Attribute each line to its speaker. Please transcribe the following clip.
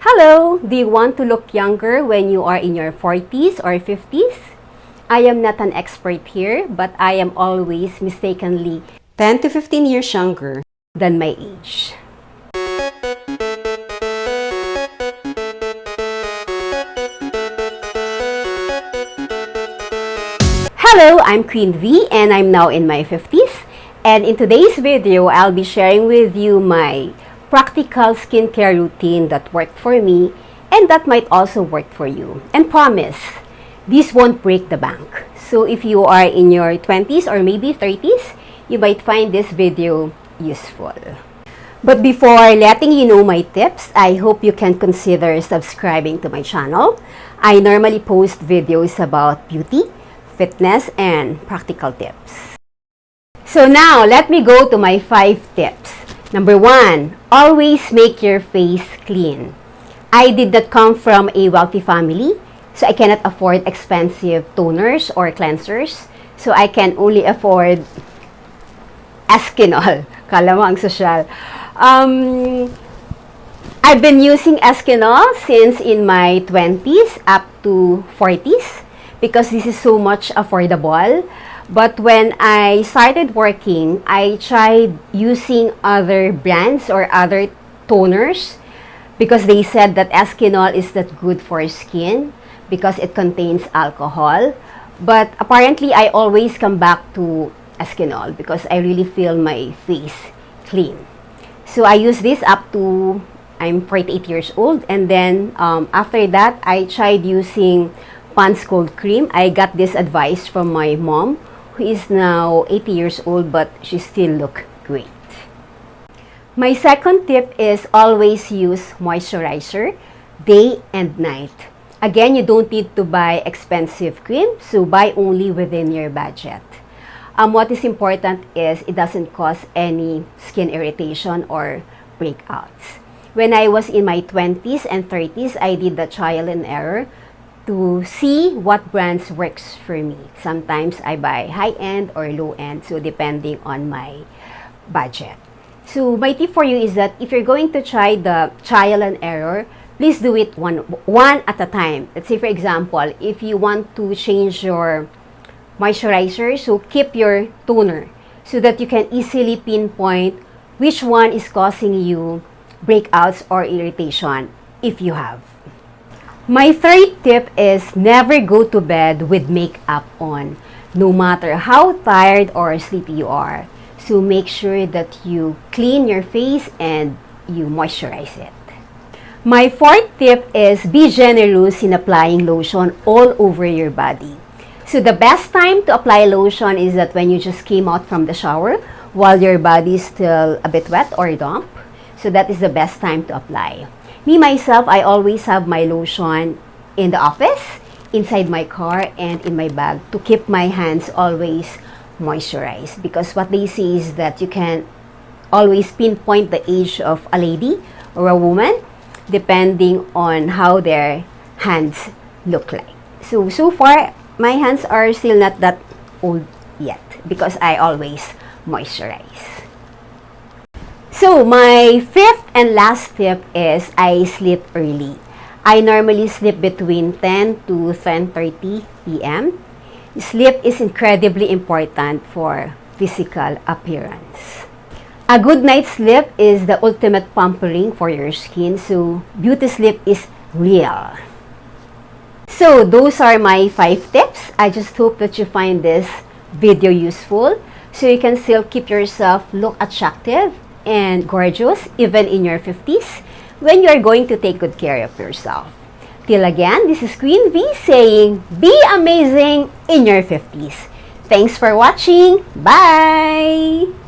Speaker 1: Hello! Do you want to look younger when you are in your 40s or 50s? I am not an expert here, but I am always mistakenly 10 to 15 years younger than my age. Hello, I'm Queen V and I'm now in my 50s. And in today's video, I'll be sharing with you my practical skincare routine that worked for me and that might also work for you. And promise, this won't break the bank. So if you are in your 20s or maybe 30s, you might find this video useful. But before letting you know my tips, I hope you can consider subscribing to my channel. I normally post videos about beauty, fitness, and practical tips. So now, let me go to my 5 tips. Number 1, always make your face clean. I did not come from a wealthy family, so I cannot afford expensive toners or cleansers. So I can only afford Eskinol. Kala mo ang sosyal. I've been using Eskinol since in my 20s up to 40s because this is so much affordable. But when I started working, I tried using other brands or other toners because they said that Eskinol is not good for skin because it contains alcohol. But apparently, I always come back to Eskinol because I really feel my face clean. So I use this up to I'm 48 years old, and then after that, I tried using Pond's Cold Cream. I got this advice from my mom, who is now 80 years old, but she still look great. My second tip is always use moisturizer day and night. Again, you don't need to buy expensive cream, so buy only within your budget. What is important is it doesn't cause any skin irritation or breakouts. When I was in my 20s and 30s, I did the trial and error to see what brands works for me. Sometimes I buy high-end or low-end, so depending on my budget. So my tip for you is that if you're going to try the trial and error, please do it one at a time. Let's say, for example, if you want to change your moisturizer, so keep your toner so that you can easily pinpoint which one is causing you breakouts or irritation if you have. My third tip is never go to bed with makeup on, no matter how tired or sleepy you are. So make sure that you clean your face and you moisturize it. My fourth tip is be generous in applying lotion all over your body. So the best time to apply lotion is that when you just came out from the shower while your body is still a bit wet or damp. So that is the best time to apply. Me, myself, I always have my lotion in the office, inside my car, and in my bag to keep my hands always moisturized. Because what they say is that you can always pinpoint the age of a lady or a woman depending on how their hands look like. So far, my hands are still not that old yet because I always moisturize. So, my fifth and last tip is I sleep early. I normally sleep between 10 to 10:30 p.m. Sleep is incredibly important for physical appearance. A good night's sleep is the ultimate pampering for your skin, so beauty sleep is real. So, those are my 5 tips. I just hope that you find this video useful so you can still keep yourself look attractive and gorgeous even in your 50s when you are going to take good care of yourself. Till again, this is Queen V saying, be amazing in your 50s. Thanks for watching. Bye!